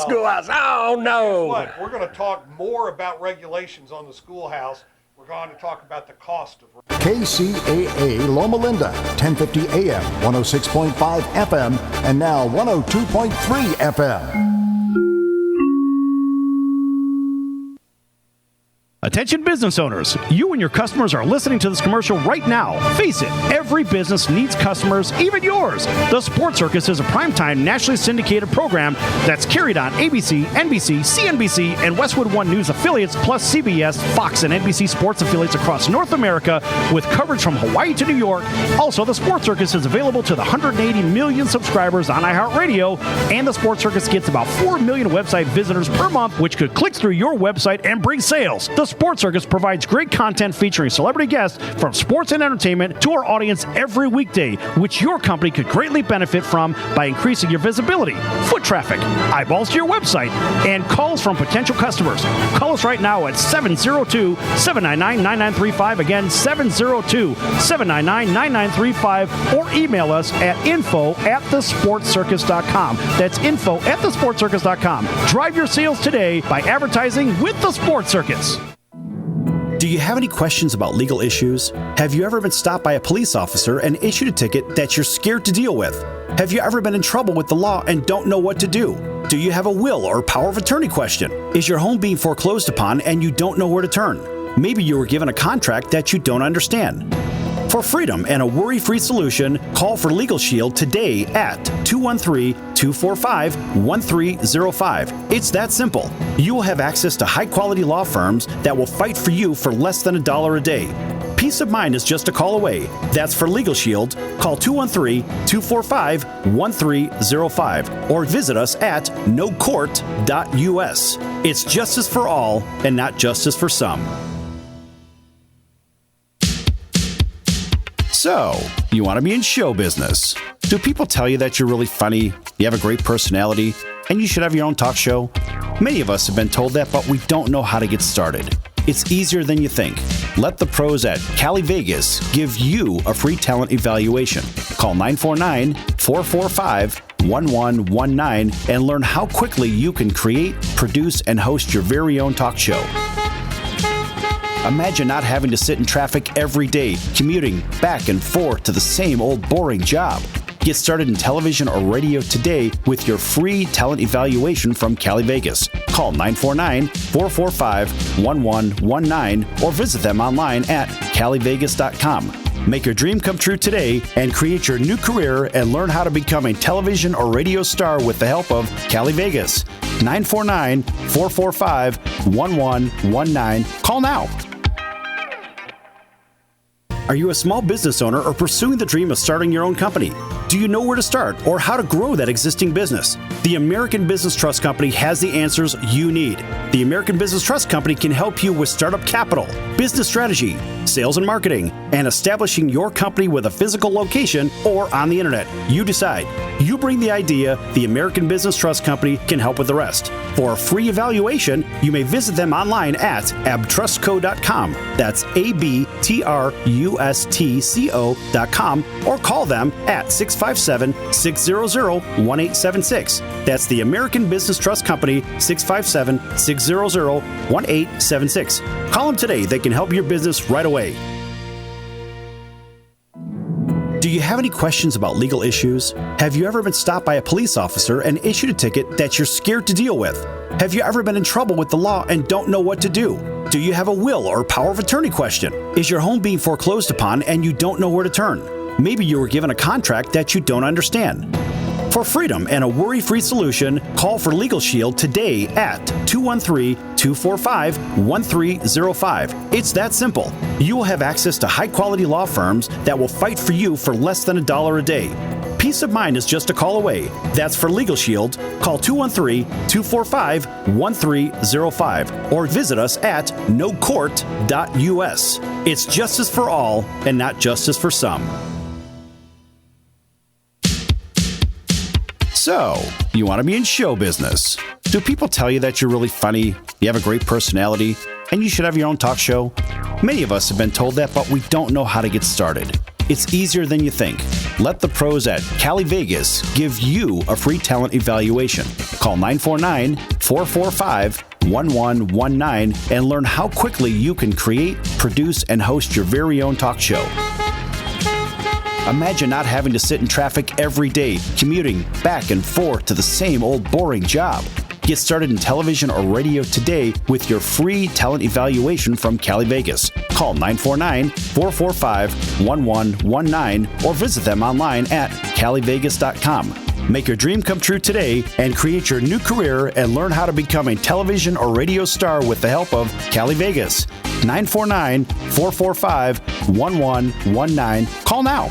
schoolhouse. Oh, no. Guess what? We're going to talk more about regulations on the schoolhouse. We're going to talk about the cost of KCAA Loma Linda, 1050 AM, 106.5 FM, and now 102.3 FM. Attention business owners, you and your customers are listening to this commercial right now. Face it, every business needs customers, even yours. The Sports Circus is a primetime nationally syndicated program that's carried on ABC, NBC, CNBC, and Westwood One News affiliates, plus CBS, Fox, and NBC sports affiliates across North America with coverage from Hawaii to New York. Also, the Sports Circus is available to the 180 million subscribers on iHeartRadio, and the Sports Circus gets about 4 million website visitors per month, which could click through your website and bring sales. The Sports Circus provides great content featuring celebrity guests from sports and entertainment to our audience every weekday, which your company could greatly benefit from by increasing your visibility, foot traffic, eyeballs to your website, and calls from potential customers. Call us right now at 702-799-9935. Again, 702-799-9935, or email us at info@thesportscircus.com. That's info@thesportscircus.com. Drive your sales today by advertising with the Sports Circus. Do you have any questions about legal issues? Have you ever been stopped by a police officer and issued a ticket that you're scared to deal with? Have you ever been in trouble with the law and don't know what to do? Do you have a will or power of attorney question? Is your home being foreclosed upon and you don't know where to turn? Maybe you were given a contract that you don't understand. For freedom and a worry-free solution, call for Legal Shield today at 213-245-1305. It's that simple. You will have access to high-quality law firms that will fight for you for less than $1 a day. Peace of mind is just a call away. That's for Legal Shield. Call 213-245-1305 or visit us at nocourt.us. It's justice for all and not justice for some. So, you want to be in show business. Do people tell you that you're really funny, you have a great personality, and you should have your own talk show? Many of us have been told that, but we don't know how to get started. It's easier than you think. Let the pros at Cali Vegas give you a free talent evaluation. Call 949-445-1119 and learn how quickly you can create, produce, and host your very own talk show. Imagine not having to sit in traffic every day, commuting back and forth to the same old boring job. Get started in television or radio today with your free talent evaluation from Cali Vegas. Call 949-445-1119 or visit them online at calivegas.com. Make your dream come true today and create your new career and learn how to become a television or radio star with the help of Cali Vegas. 949-445-1119. Call now. Are you a small business owner or pursuing the dream of starting your own company? Do you know where to start or how to grow that existing business? The American Business Trust Company has the answers you need. The American Business Trust Company can help you with startup capital, business strategy, sales and marketing, and establishing your company with a physical location or on the internet. You decide. You bring the idea, the American Business Trust Company can help with the rest. For a free evaluation, you may visit them online at abtrustco.com. That's ABTRUSTCO.com or call them at 657-600-1876. That's the American Business Trust Company, 657-600-1876. Call them today. They can help your business right away. Do you have any questions about legal issues? Have you ever been stopped by a police officer and issued a ticket that you're scared to deal with? Have you ever been in trouble with the law and don't know what to do? Do you have a will or power of attorney question? Is your home being foreclosed upon and you don't know where to turn? Maybe you were given a contract that you don't understand. For freedom and a worry-free solution, call for Legal Shield today at 213-245-1305. It's that simple. You will have access to high-quality law firms that will fight for you for less than $1 a day. Peace of mind is just a call away. That's for Legal Shield. Call 213-245-1305 or visit us at nocourt.us. It's justice for all and not justice for some. So, you want to be in show business. Do people tell you that you're really funny, you have a great personality, and you should have your own talk show? Many of us have been told that, but we don't know how to get started. It's easier than you think. Let the pros at Cali Vegas give you a free talent evaluation. Call 949-445-1119 and learn how quickly you can create, produce, and host your very own talk show. Imagine not having to sit in traffic every day, commuting back and forth to the same old boring job. Get started in television or radio today with your free talent evaluation from Cali Vegas. Call 949-445-1119 or visit them online at calivegas.com. Make your dream come true today and create your new career and learn how to become a television or radio star with the help of Cali Vegas. 949-445-1119. Call now.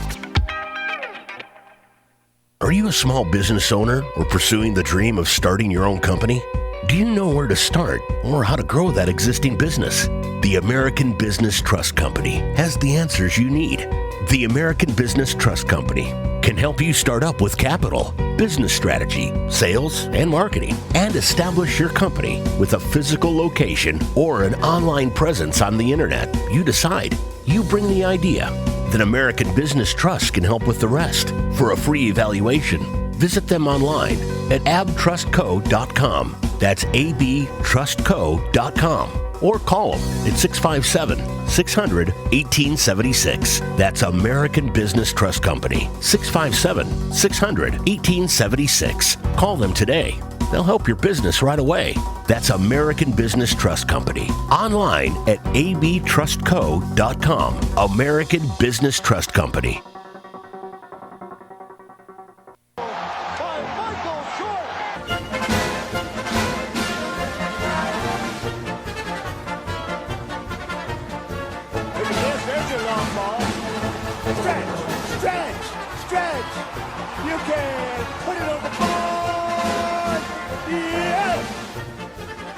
Are you a small business owner or pursuing the dream of starting your own company? Do you know where to start or how to grow that existing business? The American Business Trust Company has the answers you need. The American Business Trust Company can help you start up with capital, business strategy, sales, and marketing, and establish your company with a physical location or an online presence on the internet. You decide. You bring the idea. Then American Business Trust can help with the rest. For a free evaluation, visit them online at abtrustco.com. That's abtrustco.com. Or call them at 657-600-1876. That's American Business Trust Company, 657-600-1876. Call them today. They'll help your business right away. That's American Business Trust Company. Online at abtrustco.com. American Business Trust Company.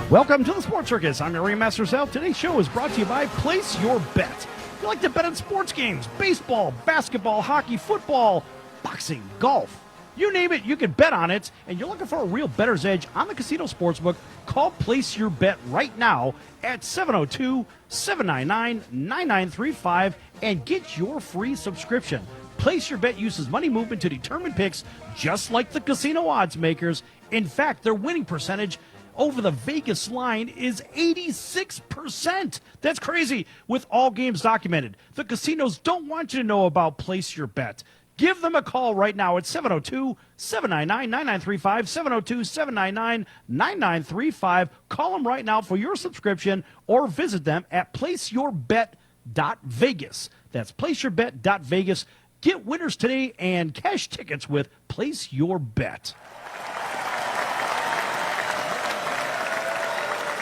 Welcome to the Sports Circus. I'm your Ringmaster Sal. Today's show is brought to you by Place Your Bet. If you like to bet on sports games, baseball, basketball, hockey, football, boxing, golf, you name it, you can bet on it. And you're looking for a real bettor's edge on the casino sportsbook, call Place Your Bet right now at 702-799-9935 and get your free subscription. Place Your Bet uses money movement to determine picks just like the casino odds makers. In fact, their winning percentage over the Vegas line is 86%. That's crazy with all games documented. The casinos don't want you to know about Place Your Bet. Give them a call right now at 702-799-9935, 702-799-9935. Call them right now for your subscription or visit them at placeyourbet.vegas. That's placeyourbet.vegas. Get winners today and cash tickets with Place Your Bet.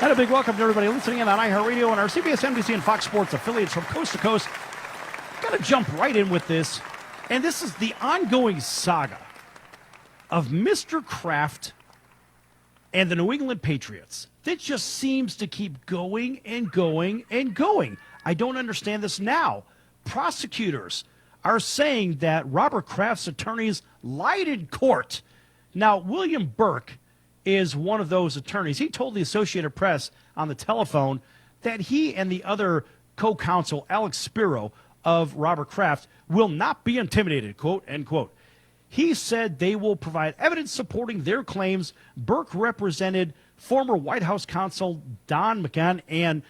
And a big welcome to everybody listening in on iHeartRadio and our CBS, NBC, and Fox Sports affiliates from coast to coast. Got to jump right in with this. And this is the ongoing saga of Mr. Kraft and the New England Patriots. That just seems to keep going and going and going. I don't understand this now. Prosecutors are saying that Robert Kraft's attorneys lied in court. Now, William Burke is one of those attorneys. He told the Associated Press on the telephone that he and the other co-counsel, Alex Spiro, of Robert Kraft, will not be intimidated, quote, end quote. He said they will provide evidence supporting their claims. Burke represented former White House counsel Don McGahn and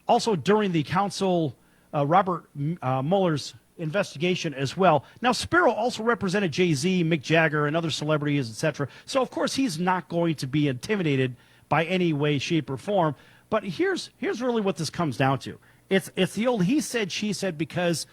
also during the counsel Robert Mueller's investigation as well. Now, Spiro also represented Jay-Z, Mick Jagger, and other celebrities, etc. So, of course, he's not going to be intimidated by any way, shape, or form. But here's really what this comes down to. It's the old he said, she said, because,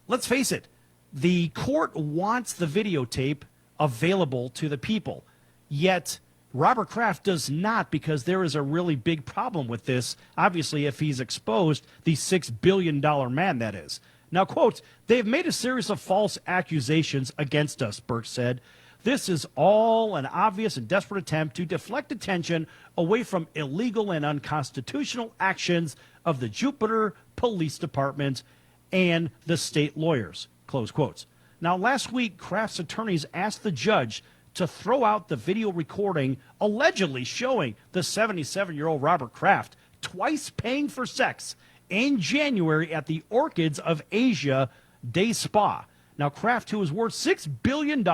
let's face it, the court wants the videotape available to the people. Yet, Robert Kraft does not, because there is a really big problem with this, obviously, if he's exposed, the $6 billion man that is. Now, quote, they've made a series of false accusations against us, Burke said. This is all an obvious and desperate attempt to deflect attention away from illegal and unconstitutional actions of the Jupiter Police Department and the state lawyers, close quotes. Now, last week, Kraft's attorneys asked the judge to throw out the video recording allegedly showing the 77-year-old Robert Kraft twice paying for sex in January at the Orchids of Asia Day Spa. Now, Kraft, who is worth $6 billion,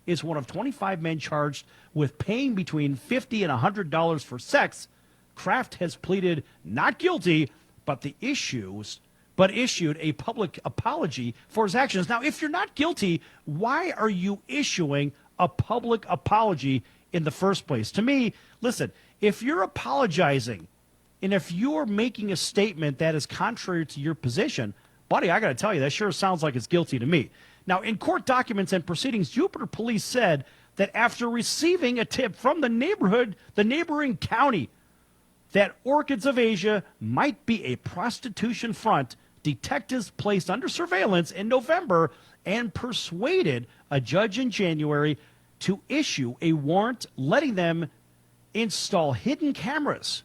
is one of 25 men charged with paying between $50 and $100 for sex. Kraft has pleaded not guilty, but issued a public apology for his actions. Now, if you're not guilty, why are you issuing a public apology in the first place? To me, listen, if you're apologizing and if you're making a statement that is contrary to your position, buddy, I got to tell you, that sure sounds like it's guilty to me. Now, in court documents and proceedings, Jupiter Police said that after receiving a tip from the neighboring county, that Orchids of Asia might be a prostitution front, detectives placed under surveillance in November and persuaded a judge in January to issue a warrant letting them install hidden cameras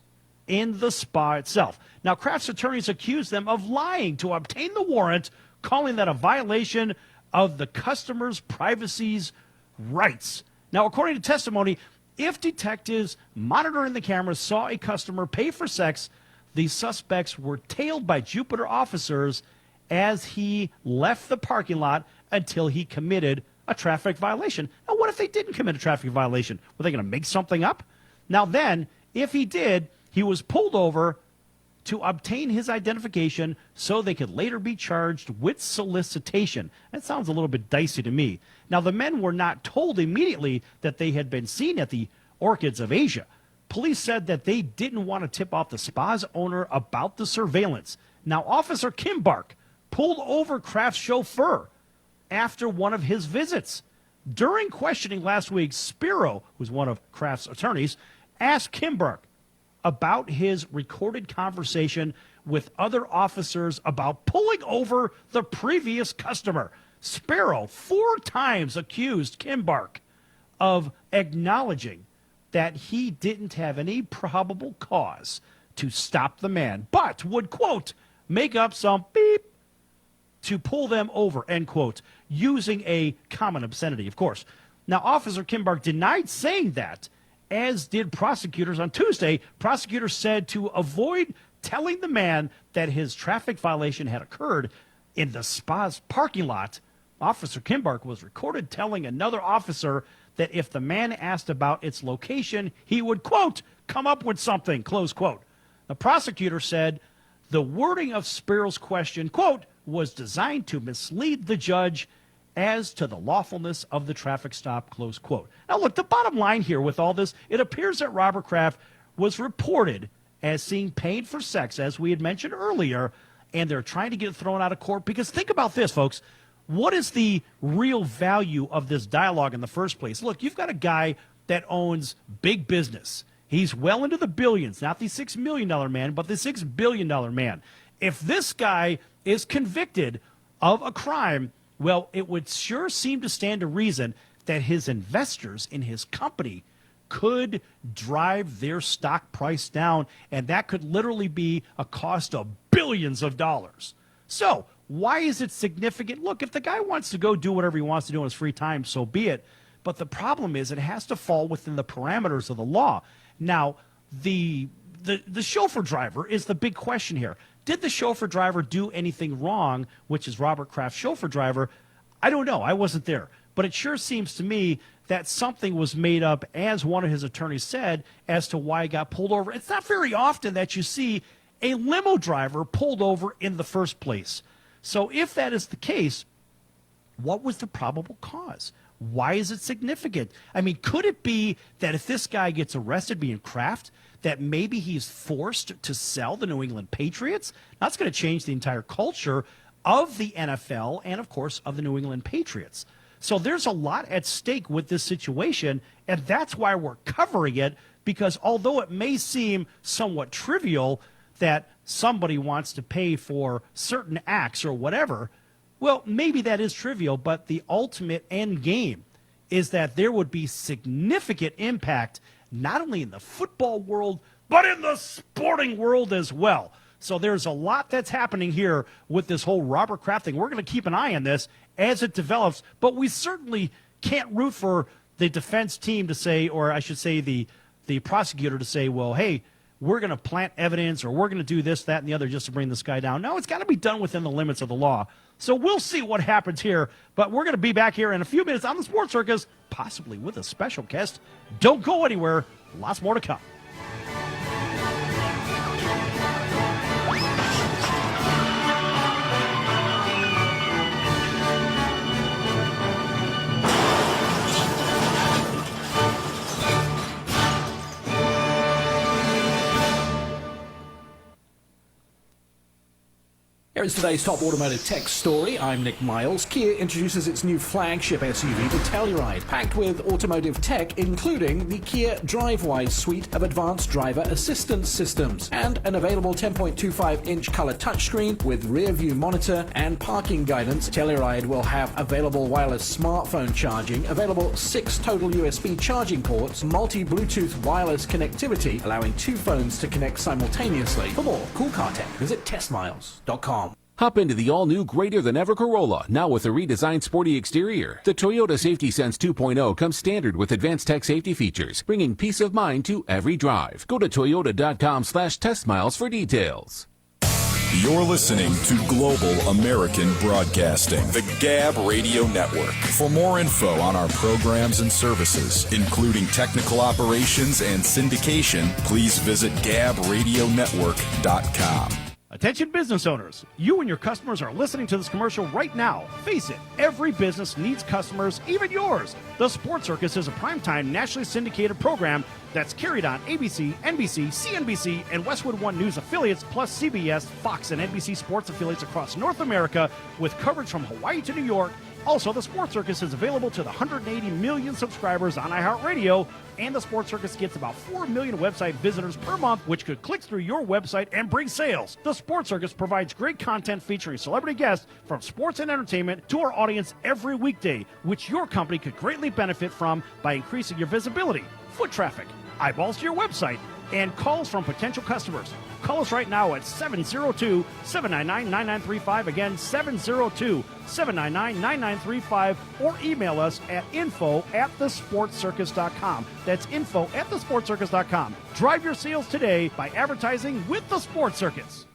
in the spa itself. Now, Kraft's attorneys accused them of lying to obtain the warrant, calling that a violation of the customer's privacy's rights. Now, according to testimony, if detectives monitoring the cameras saw a customer pay for sex, the suspects were tailed by Jupiter officers as he left the parking lot until he committed a traffic violation. Now, what if they didn't commit a traffic violation? Were they going to make something up? Now then, if he did, he was pulled over to obtain his identification so they could later be charged with solicitation. That sounds a little bit dicey to me. Now, the men were not told immediately that they had been seen at the Orchids of Asia. Police said that they didn't want to tip off the spa's owner about the surveillance. Now, Officer Kimbark pulled over Kraft's chauffeur after one of his visits. During questioning last week, Spiro, who's one of Kraft's attorneys, asked Kimbark about his recorded conversation with other officers about pulling over the previous customer. Sparrow 4 times accused Kimbark of acknowledging that he didn't have any probable cause to stop the man, but would, quote, make up some beep to pull them over, end quote, using a common obscenity, of course. Now, Officer Kimbark denied saying that, as did prosecutors on Tuesday. Prosecutors said to avoid telling the man that his traffic violation had occurred in the spa's parking lot, Officer Kimbark was recorded telling another officer that if the man asked about its location, he would, quote, come up with something, close quote. The prosecutor said the wording of Spiro's question, quote, was designed to mislead the judge as to the lawfulness of the traffic stop, close quote. Now, look, the bottom line here with all this, it appears that Robert Kraft was reported as seeing paid for sex, as we had mentioned earlier, and they're trying to get it thrown out of court. Because think about this, folks. What is the real value of this dialogue in the first place? Look, you've got a guy that owns big business. He's well into the billions, not the $6 million man, but the $6 billion man. If this guy is convicted of a crime, well, it would sure seem to stand to reason that his investors in his company could drive their stock price down, and that could literally be a cost of billions of dollars. So why is it significant? Look, if the guy wants to go do whatever he wants to do in his free time, so be it. But the problem is it has to fall within the parameters of the law. Now, the chauffeur driver is the big question here. Did the chauffeur driver do anything wrong, which is Robert Kraft's chauffeur driver? I don't know. I wasn't there. But it sure seems to me that something was made up, as one of his attorneys said, as to why he got pulled over. It's not very often that you see a limo driver pulled over in the first place. So if that is the case, what was the probable cause? Why is it significant? I mean, could it be that if this guy gets arrested being Kraft, that maybe he's forced to sell the New England Patriots? That's going to change the entire culture of the NFL and, of course, of the New England Patriots. So there's a lot at stake with this situation, and that's why we're covering it, because although it may seem somewhat trivial that somebody wants to pay for certain acts or whatever, well, maybe that is trivial, but the ultimate end game is that there would be significant impact not only in the football world, but in the sporting world as well. So there's a lot that's happening here with this whole Robert Kraft thing. We're going to keep an eye on this as it develops, but we certainly can't root for the defense team to say, or I should say the prosecutor to say, well, hey, we're going to plant evidence or we're going to do this, that, and the other just to bring this guy down. No, it's got to be done within the limits of the law. So we'll see what happens here. But we're going to be back here in a few minutes on the Sports Circus, possibly with a special guest. Don't go anywhere. Lots more to come. Here's today's top automotive tech story. I'm Nick Miles. Kia introduces its new flagship SUV, the Telluride, packed with automotive tech, including the Kia DriveWise suite of advanced driver assistance systems and an available 10.25-inch color touchscreen with rear-view monitor and parking guidance. Telluride will have available wireless smartphone charging, available 6 total USB charging ports, multi-Bluetooth wireless connectivity, allowing 2 phones to connect simultaneously. For more cool car tech, visit testmiles.com. Hop into the all-new greater-than-ever Corolla, now with a redesigned sporty exterior. The Toyota Safety Sense 2.0 comes standard with advanced tech safety features, bringing peace of mind to every drive. Go to toyota.com/testmiles for details. You're listening to Global American Broadcasting, the Gab Radio Network. For more info on our programs and services, including technical operations and syndication, please visit gabradionetwork.com. Attention business owners, you and your customers are listening to this commercial right now. Face it, every business needs customers, even yours. The Sports Circus is a primetime nationally syndicated program that's carried on ABC, NBC, CNBC, and Westwood One News affiliates, plus CBS, Fox, and NBC sports affiliates across North America, with coverage from Hawaii to New York. Also, the Sports Circus is available to the 180 million subscribers on iHeartRadio, and the Sports Circus gets about 4 million website visitors per month, which could click through your website and bring sales. The Sports Circus provides great content featuring celebrity guests from sports and entertainment to our audience every weekday, which your company could greatly benefit from by increasing your visibility, foot traffic, eyeballs to your website, and calls from potential customers. Call us right now at 702-799-9935. Again, 702-799-9935. Or email us at info@thesportscircus.com. That's info@thesportscircus.com. Drive your sales today by advertising with the Sports Circus.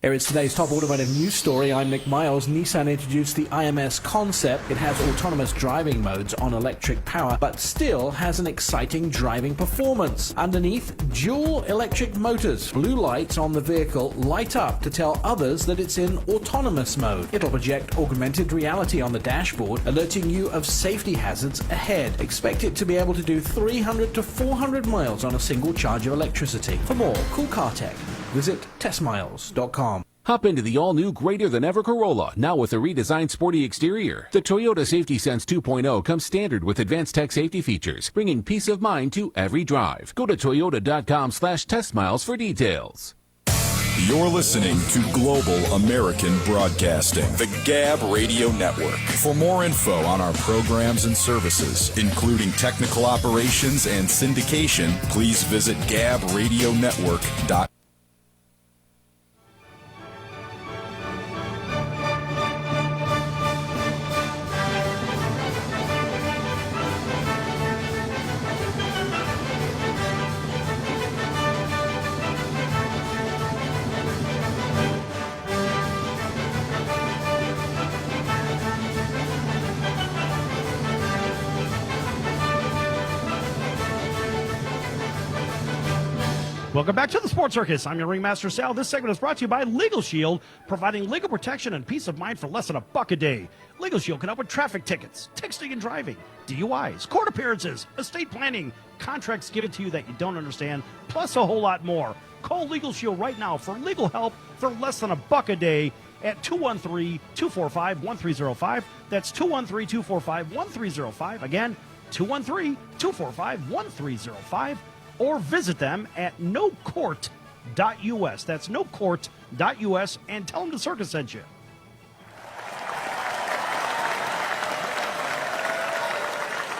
Here is today's top automotive news story. I'm Nick Miles. Nissan introduced the IMS Concept. It has autonomous driving modes on electric power, but still has an exciting driving performance. Underneath, dual electric motors. Blue lights on the vehicle light up to tell others that it's in autonomous mode. It'll project augmented reality on the dashboard, alerting you of safety hazards ahead. Expect it to be able to do 300 to 400 miles on a single charge of electricity. For more cool car tech, visit testmiles.com. Hop into the all-new greater-than-ever Corolla, now with a redesigned sporty exterior. The Toyota Safety Sense 2.0 comes standard with advanced tech safety features, bringing peace of mind to every drive. Go to toyota.com/testmiles for details. You're listening to Global American Broadcasting, the Gab Radio Network. For more info on our programs and services, including technical operations and syndication, please visit gabradionetwork.com. Welcome back to the Sports Circus. I'm your Ringmaster Sal. This segment is brought to you by Legal Shield, providing legal protection and peace of mind for less than $1 a day. Legal Shield can help with traffic tickets, texting and driving, DUIs, court appearances, estate planning, contracts given to you that you don't understand, plus a whole lot more. Call Legal Shield right now for legal help for less than $1 a day at 213-245-1305. That's 213-245-1305. Again, 213-245-1305. Or visit them at nocourt.us. That's nocourt.us, and tell them the circus sent you.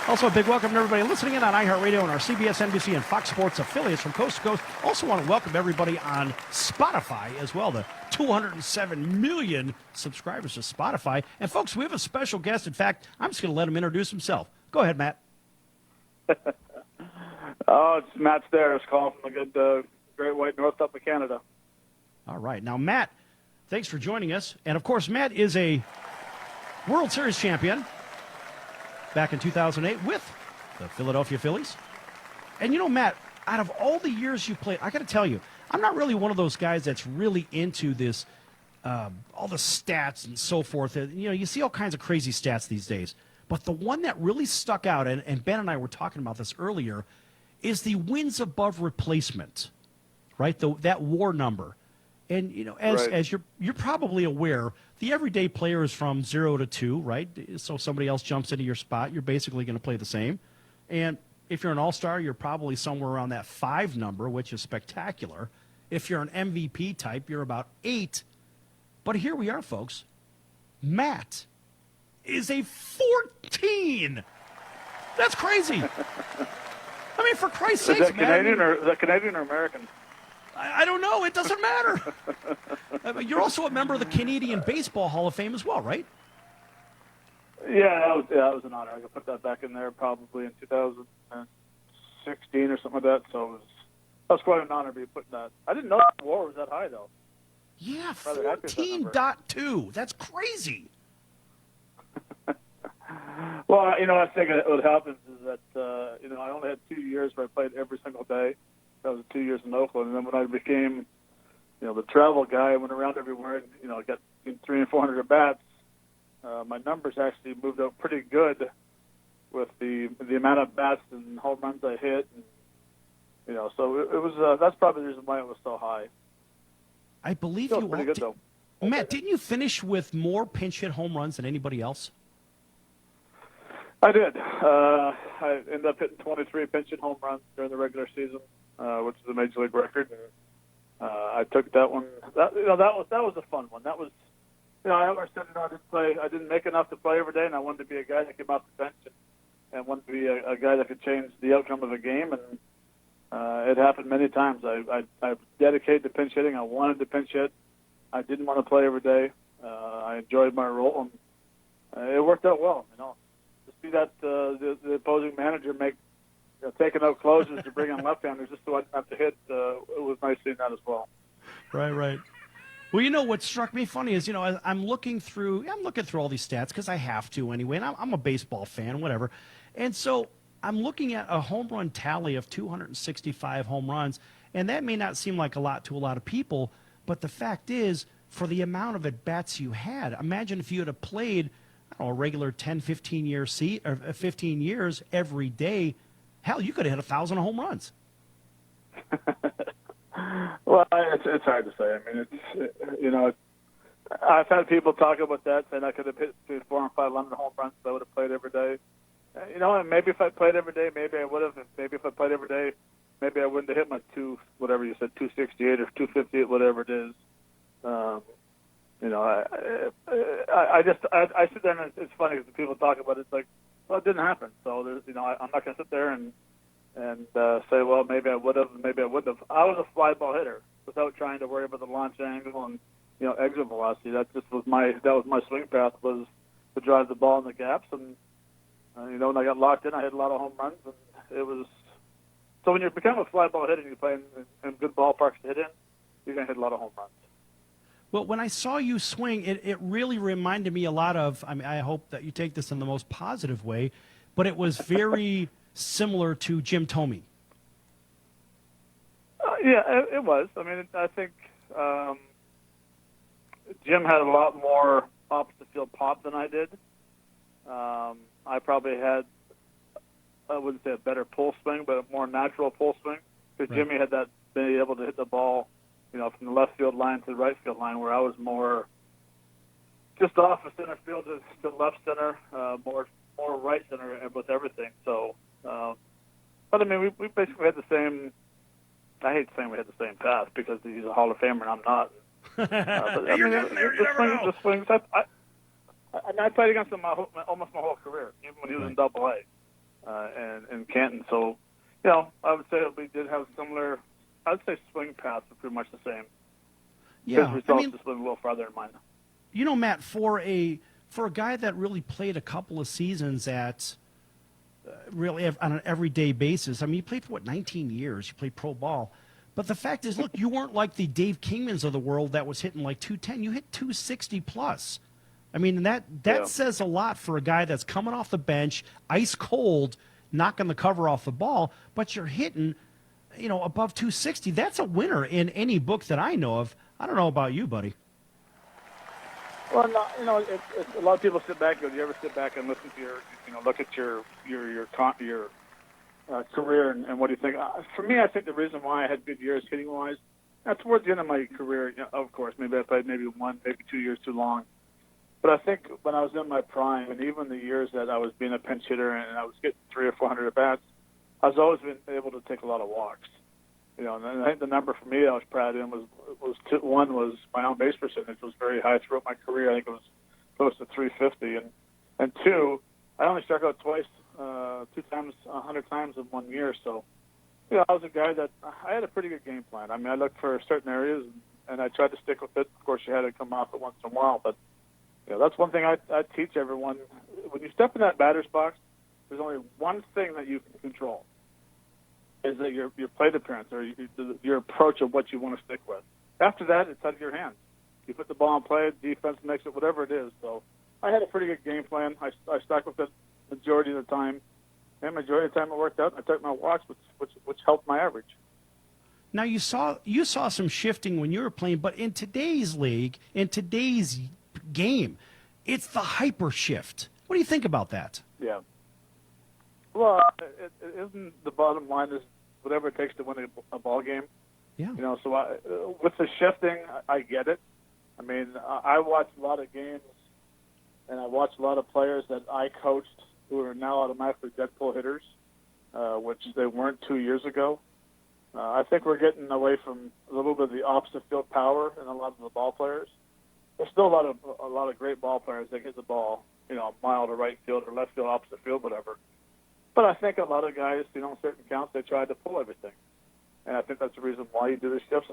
Also, a big welcome to everybody listening in on iHeartRadio and our CBS, NBC, and Fox Sports affiliates from coast to coast. Also want to welcome everybody on Spotify as well, the 207 million subscribers to Spotify. And, folks, we have a special guest. In fact, I'm just going to let him introduce himself. Go ahead, Matt. Oh, No, it's Matt Stairs calling from the good Great White North up in Canada. All right. Now, Matt, thanks for joining us. And, of course, Matt is a World Series champion back in 2008 with the Philadelphia Phillies. And, you know, Matt, out of all the years you played, I got to tell you, I'm not really one of those guys that's really into this, all the stats and so forth. You know, you see all kinds of crazy stats these days. But the one that really stuck out, and Ben and I were talking about this earlier, is the wins above replacement, right? That WAR number. And, you know, as you're probably aware, the everyday player is from 0 to 2, right? So somebody else jumps into your spot, you're basically going to play the same. And if you're an all-star, you're probably somewhere around that 5 number, which is spectacular. If you're an MVP type, you're about 8. But here we are, folks. Matt is a 14. That's crazy. I mean, for Christ's sakes, Is that Canadian or American? I don't know. It doesn't matter. You're also a member of the Canadian Baseball Hall of Fame as well, right? Yeah, that was an honor. I could put that back in there probably in 2016 or something like that. So that was quite an honor to be putting that. I didn't know the WAR was that high, though. Yeah, 14.2. That's crazy. Well, you know, I think what happens is that, you know, I only had 2 years where I played every single day. That was 2 years in Oakland. And then when I became, you know, the travel guy, I went around everywhere and, you know, got 300 and 400 at-bats. My numbers actually moved up pretty good with the amount of bats and home runs I hit. And, you know, so it was that's probably the reason why it was so high. I believe Still you pretty good, though. Matt, didn't you finish with more pinch hit home runs than anybody else? I did. I ended up hitting 23 pinch hit home runs during the regular season, which is a major league record. And, I took that one. That was a fun one. That was, you know, I always said, you know, I didn't make enough to play every day, and I wanted to be a guy that came off the bench and wanted to be a guy that could change the outcome of a game. And it happened many times. I dedicated to pinch hitting. I wanted to pinch hit. I didn't want to play every day. I enjoyed my role, and it worked out well. You know, to see that the opposing manager make taking out closers to bring in left-handers just so I didn't have to hit, it was nice seeing that as well. Right. Well, you know, what struck me funny is, you know, I'm looking through all these stats because I have to anyway, and I'm a baseball fan, whatever. And so I'm looking at a home run tally of 265 home runs, and that may not seem like a lot to a lot of people, but the fact is, for the amount of at-bats you had, imagine if you had played, I don't know, a regular 10, 15 years every day, hell, you could have hit 1,000 home runs. Well, it's hard to say. I mean, it's, you know, I've had people talk about that, saying I could have hit between 400 and 500 home runs if I would have played every day. You know, and maybe if I played every day, maybe I would have. Maybe if I played every day, maybe I wouldn't have hit my 268 or 258, whatever it is. You know, I sit there and it's funny because people talk about it. It's like, well, it didn't happen. So there's, you know, I'm not going to sit there and say, well, maybe I would have, maybe I wouldn't have. I was a fly ball hitter without trying to worry about the launch angle and, you know, exit velocity. That was my swing path, was to drive the ball in the gaps. And you know, when I got locked in, I hit a lot of home runs, and it was. So when you become a fly ball hitter and you play in good ballparks to hit in, you're going to hit a lot of home runs. Well, when I saw you swing, it really reminded me a lot of, I mean, I hope that you take this in the most positive way, but it was very similar to Jim Thome. Yeah, it was. I mean, I think Jim had a lot more opposite field pop than I did. I probably had, I wouldn't say a better pull swing, but a more natural pull swing, because Jimmy had that, being able to hit the ball, you know, from the left field line to the right field line, where I was more just off the center field to left center, more right center with everything. So, but I mean, we basically had the same. I hate saying we had the same path because he's a Hall of Famer and I'm not. But I mean, the swings. I played against him almost my whole career, even when he was in Double-A and in Canton. So, you know, I would say that we did have similar. I'd say swing paths are pretty much the same. Yeah, his results just went a little farther than mine. You know, Matt, for a guy that really played a couple of seasons at really on an everyday basis. I mean, you played for 19 years. You played pro ball. But the fact is, look, you weren't like the Dave Kingmans of the world that was hitting like 210. You hit 260 plus. I mean, that says a lot for a guy that's coming off the bench, ice cold, knocking the cover off the ball, but you're hitting, above 260. That's a winner in any book that I know of. I don't know about you, buddy. Well, no, it's a lot of people sit back. Do you ever sit back and listen to look at your career and what do you think? For me, I think the reason why I had good years hitting wise, towards the end of my career, of course, maybe I played maybe 2 years too long. But I think when I was in my prime, and even the years that I was being a pinch hitter and I was getting 300 or 400 at bats, I was always been able to take a lot of walks. And I think the number for me I was proud of one was my on base percentage was very high throughout my career. I think it was close to 350, and two, I only struck out twice, 100 times in 1 year. So, I was a guy that I had a pretty good game plan. I mean, I looked for certain areas and I tried to stick with it. Of course, you had to come off it once in a while, but. That's one thing I teach everyone. When you step in that batter's box, there's only one thing that you can control, is that your plate appearance or your approach of what you want to stick with. After that, it's out of your hands. You put the ball in play, defense makes it, whatever it is. So I had a pretty good game plan. I stuck with it majority of the time, and majority of the time it worked out. I took my walks, which helped my average. Now, you saw some shifting when you were playing, but in today's league, in today's game, it's the hyper shift. What do you think about that? Yeah. Well, it isn't the bottom line is whatever it takes to win a ball game. Yeah. So with the shifting, I get it. I mean, I watch a lot of games, and I watch a lot of players that I coached who are now automatically dead pull hitters, which they weren't 2 years ago. I think we're getting away from a little bit of the opposite field power in a lot of the ball players. There's still a lot of great ball players that hit the ball, a mile to right field or left field, opposite field, whatever. But I think a lot of guys, certain counts, they try to pull everything. And I think that's the reason why you do the shifts.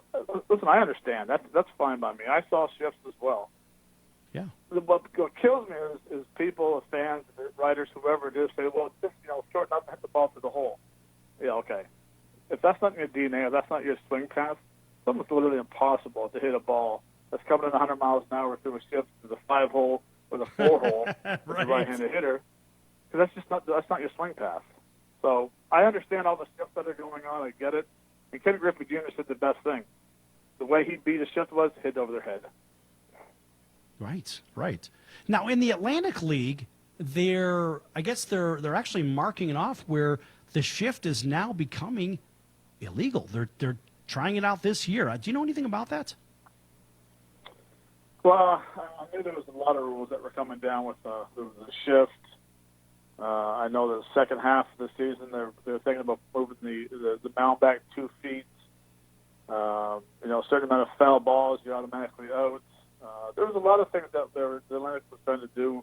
Listen, I understand. That's fine by me. I saw shifts as well. Yeah. What kills me is people, fans, writers, whoever it is, say, well, just, shorten up and hit the ball through the hole. Yeah, okay. If that's not in your DNA, if that's not your swing path, it's almost literally impossible to hit a ball that's coming in 100 miles an hour through a shift to the 5-hole or the 4-hole right. with a right-handed hitter, because that's not your swing path. So I understand all the shifts that are going on. I get it. And Ken Griffey Jr. said the best thing. The way he beat a shift was hit over their head. Right. Now in the Atlantic League, they're actually marking it off where the shift is now becoming illegal. They're trying it out this year. Do you know anything about that? Well, I knew there was a lot of rules that were coming down with the shift. I know the second half of the season they're thinking about moving the mound back 2 feet. A certain amount of foul balls, you're automatically out. There was a lot of things that the Atlantic was trying to do.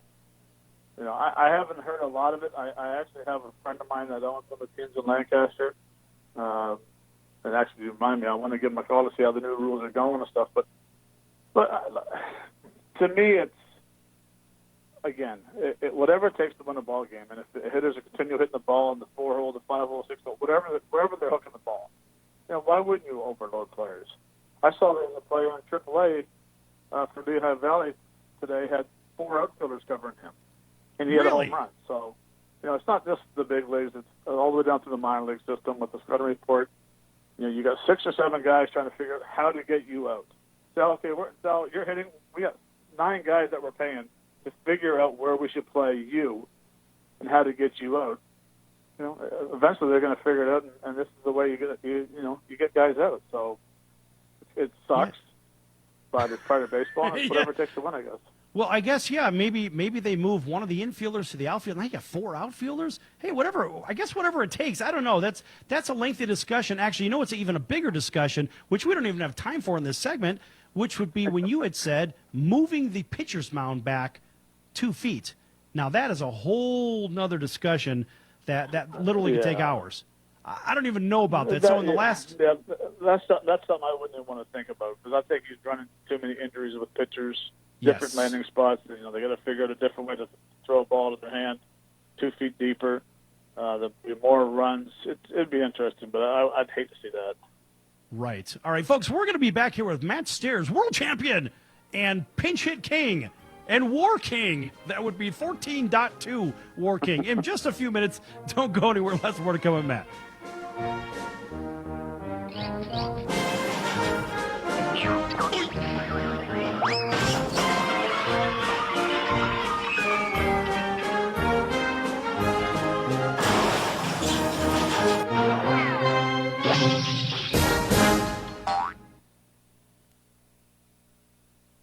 I haven't heard a lot of it. I actually have a friend of mine that owns some of the teams in Lancaster. And actually, you remind me, I want to give him a call to see how the new rules are going and stuff. But to me, it's, again, whatever it takes to win a ball game. And if the hitters continue hitting the ball in the 4-hole, the 5-hole, 6-hole, wherever they're hooking the ball, why wouldn't you overload players? I saw that a player in AAA for Lehigh Valley today had 4 outfielders covering him, and he had a home run. So, it's not just the big leagues; it's all the way down to the minor league system with the scouting report. You got 6 or 7 guys trying to figure out how to get you out. So, okay, you're hitting. We got 9 guys that we're paying to figure out where we should play you and how to get you out. Eventually they're going to figure it out, and this is the way you get guys out. So it sucks, but it's part of baseball. And it's whatever it takes to win, I guess. Well, I guess, maybe they move one of the infielders to the outfield. Now you got 4 outfielders. Hey, whatever it takes. I don't know. That's a lengthy discussion. Actually, it's even a bigger discussion, which we don't even have time for in this segment, which would be when you had said moving the pitcher's mound back 2 feet. Now that is a whole nother discussion that literally could take hours. I don't even know about that. So in the last... Yeah, that's something I wouldn't even want to think about, because I think he's running too many injuries with pitchers, different landing spots. They got to figure out a different way to throw a ball to their hand 2 feet deeper. There'll be more runs. It'd be interesting, but I'd hate to see that. Right. All right, folks, we're going to be back here with Matt Stairs, world champion and pinch hit king and War King. That would be 14.2 War King. In just a few minutes, don't go anywhere. Lots more to come with Matt.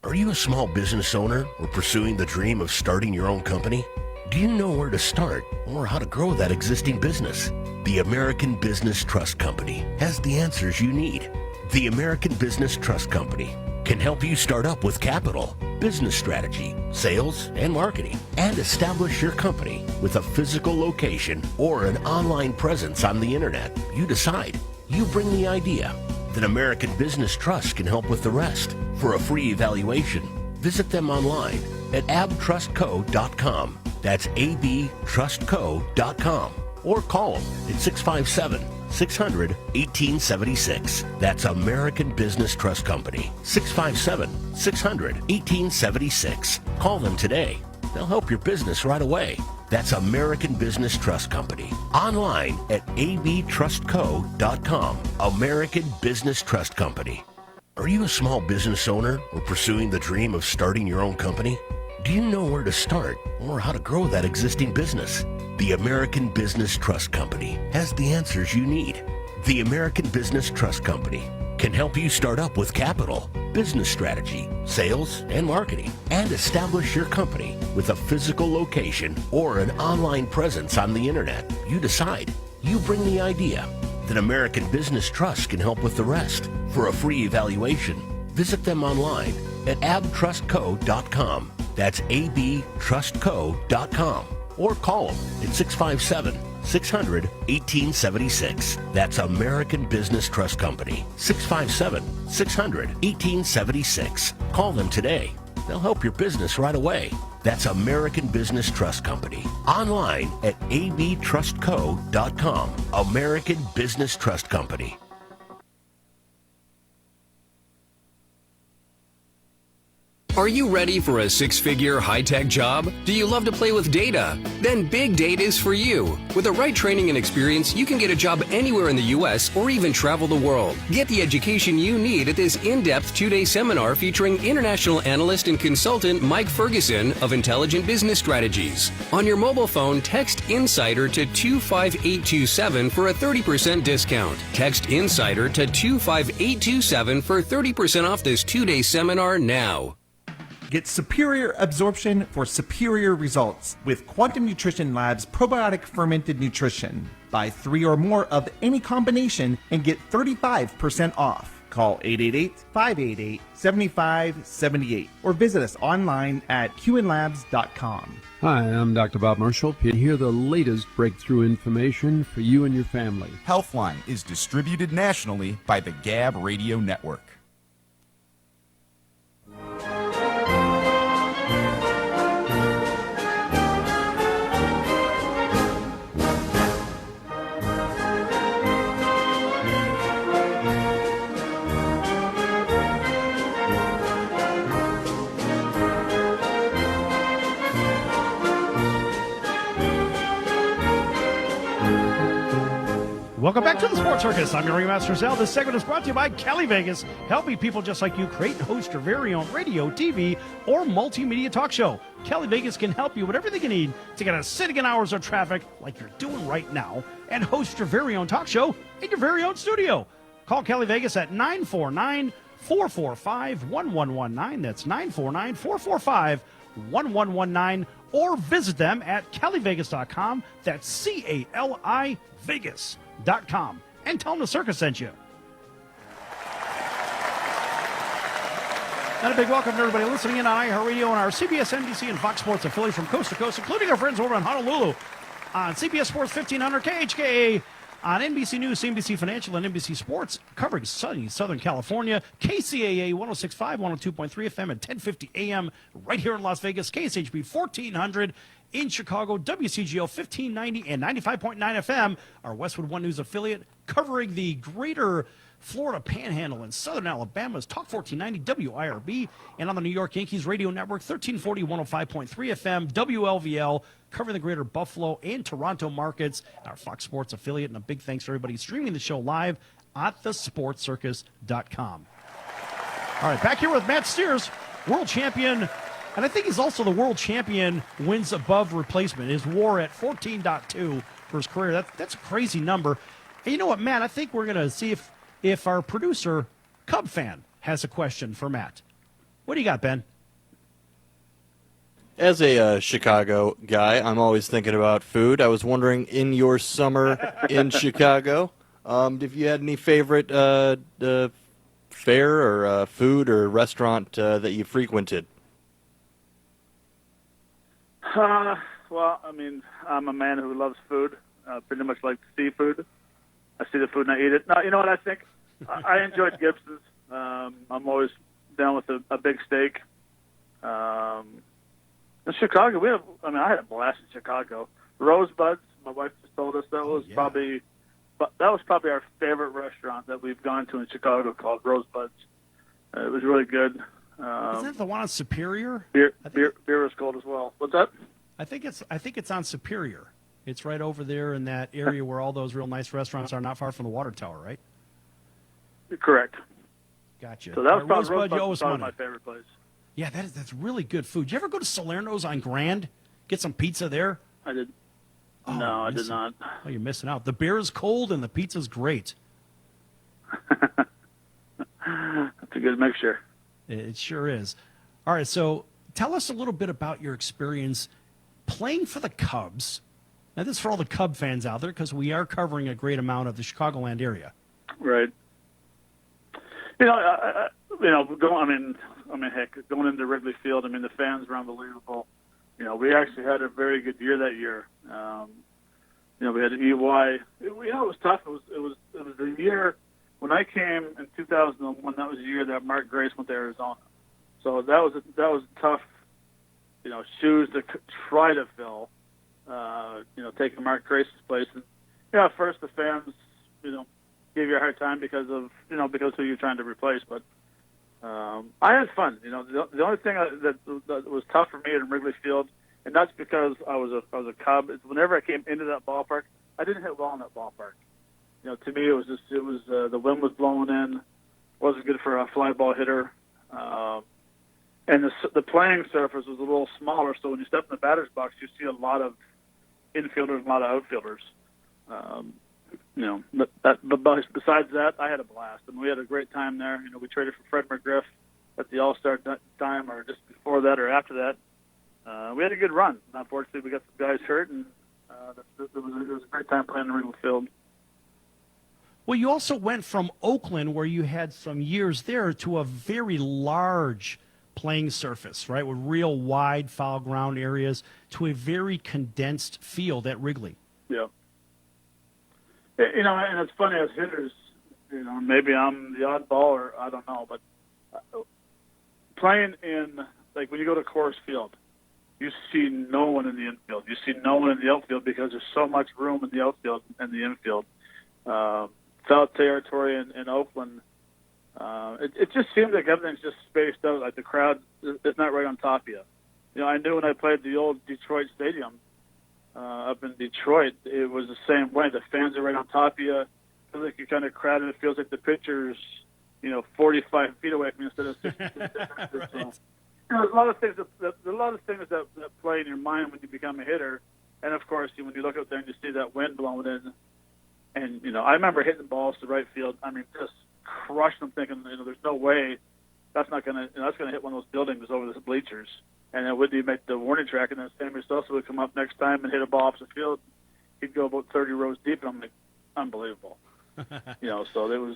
Are you a small business owner or pursuing the dream of starting your own company? Do you know where to start or how to grow that existing business? The American Business Trust Company has the answers you need. The American Business Trust Company can help you start up with capital, business strategy, sales, and marketing, and establish your company with a physical location or an online presence on the internet. You decide. You bring the idea. Then American Business Trust can help with the rest. For a free evaluation, visit them online at abtrustco.com. That's abtrustco.com. Or call them at 657-600-1876. That's American Business Trust Company. 657-600-1876. Call them today. They'll help your business right away. That's American Business Trust Company. Online at abtrustco.com. American Business Trust Company. Are you a small business owner or pursuing the dream of starting your own company? Do you know where to start or how to grow that existing business? The American Business Trust Company has the answers you need. The American Business Trust Company can help you start up with capital, business strategy, sales, and marketing, and establish your company with a physical location or an online presence on the internet. You decide. You bring the idea. Then American Business Trust can help with the rest. For a free evaluation, visit them online at abtrustco.com. That's abtrustco.com. Or call them at 657-600-1876. That's American Business Trust Company. 657-600-1876. Call them today. They'll help your business right away. That's American Business Trust Company. Online at abtrustco.com. American Business Trust Company. Are you ready for a six-figure high-tech job? Do you love to play with data? Then Big Data is for you. With the right training and experience, you can get a job anywhere in the U.S. or even travel the world. Get the education you need at this in-depth 2-day seminar featuring international analyst and consultant Mike Ferguson of Intelligent Business Strategies. On your mobile phone, text INSIDER to 25827 for a 30% discount. Text INSIDER to 25827 for 30% off this 2-day seminar now. Get superior absorption for superior results with Quantum Nutrition Lab's probiotic fermented nutrition. Buy 3 or more of any combination and get 35% off. Call 888-588-7578 or visit us online at qnlabs.com. Hi, I'm Dr. Bob Marshall. And hear the latest breakthrough information for you and your family. Healthline is distributed nationally by the Gab Radio Network. Welcome back to the Sports Circus. I'm your Ringmaster Sal. This segment is brought to you by Cali Vegas, helping people just like you create and host your very own radio, TV, or multimedia talk show. Cali Vegas can help you with everything you need to get out of sitting in hours of traffic like you're doing right now and host your very own talk show in your very own studio. Call Cali Vegas at 949-445-1119. That's 949-445-1119. Or visit them at calivegas.com. That's C-A-L-I Vegas.com. And tell them the circus sent you. And a big welcome to everybody listening in on iHeartRadio and our CBS, NBC, and Fox Sports affiliates from coast to coast, including our friends over in Honolulu on CBS Sports 1500 KHKA, on NBC News, CNBC Financial, and NBC Sports, covering sunny Southern California, KCAA 106.5, 102.3 FM, and 1050 AM right here in Las Vegas, KSHB 1400 in Chicago, WCGO 1590 and 95.9 FM, our Westwood One News affiliate, covering the greater Florida Panhandle in southern Alabama's Talk 1490 WIRB, and on the New York Yankees radio network 1340 105.3 FM WLVL, covering the greater Buffalo and Toronto markets, our Fox Sports affiliate. And a big thanks to everybody streaming the show live at thesportscircus.com. All right, back here with Matt Steers, world champion, and I think he's also the world champion wins above replacement. His WAR at 14.2 for his career. That's a crazy number. And you know what, Matt? I think we're going to see if our producer, Cub fan, has a question for Matt. What do you got, Ben? As a Chicago guy, I'm always thinking about food. I was wondering, in your summer in Chicago, if you had any favorite fare or food or restaurant that you frequented. Well, I mean, I'm a man who loves food, pretty much like seafood. I see the food and I eat it. No, you know what I think? I enjoyed Gibson's. I'm always down with a big steak. In Chicago, I had a blast in Chicago. Rosebuds, my wife just told us that was probably our favorite restaurant that we've gone to in Chicago, called Rosebuds. It was really good. Isn't that the one on Superior? Beer was cold as well. What's that? I think it's on Superior. It's right over there in that area where all those real nice restaurants are, not far from the water tower, right? Correct. Gotcha. So that was Rosebud, you owe us probably money. my favorite place. Yeah, that's really good food. Did you ever go to Salerno's on Grand? Get some pizza there? I did. Oh, No, I did not. Oh, you're missing out. The beer is cold and the pizza's great. That's a good mixture. It sure is. All right, so tell us a little bit about your experience playing for the Cubs. Now, this is for all the Cub fans out there, because we are covering a great amount of the Chicagoland area. Right. Heck, going into Wrigley Field, the fans were unbelievable. We actually had a very good year that year. We had EY. It was tough. It was the year when I came in 2001. That was the year that Mark Grace went to Arizona. So that was tough. Shoes to try to fill. Taking Mark Grace's place, and at first the fans, gave you a hard time because of who you're trying to replace. But I had fun. The only thing that was tough for me at Wrigley Field, and that's because I was a Cub, is whenever I came into that ballpark, I didn't hit well in that ballpark. To me, it was the wind was blowing in, wasn't good for a fly ball hitter, and the playing surface was a little smaller. So when you step in the batter's box, you see a lot of infielders and a lot of outfielders. But besides that, I had a blast, and we had a great time there. We traded for Fred McGriff at the All-Star time, or just before that, or after that. We had a good run. Unfortunately, we got some guys hurt, and it was a great time playing in Wrigley Field. Well, you also went from Oakland, where you had some years there, to a very large playing surface, right, with real wide foul ground areas, to a very condensed field at Wrigley. Yeah. And it's funny, as hitters, maybe I'm the oddball, or I don't know, but playing in, like, when you go to Coors Field, you see no one in the infield. You see no one in the outfield because there's so much room in the outfield and the infield. South territory in Oakland, it just seems like everything's just spaced out, like the crowd is not right on top of you. I knew when I played the old Detroit Stadium, up in Detroit, it was the same way. The fans are right on top of you. It feels like you're kind of crowded. It feels like the pitcher's, 45 feet away from you instead of 60 feet. So, there's a lot of things that play in your mind when you become a hitter. And of course, when you look out there and you see that wind blowing in, and I remember hitting balls to right field. Just crushing them, thinking, there's no way that's gonna hit one of those buildings over the bleachers. And then would he make the warning track, and then Sammy Sosa would come up next time and hit a ball off the field. He'd go about 30 rows deep, and I'm like, unbelievable. So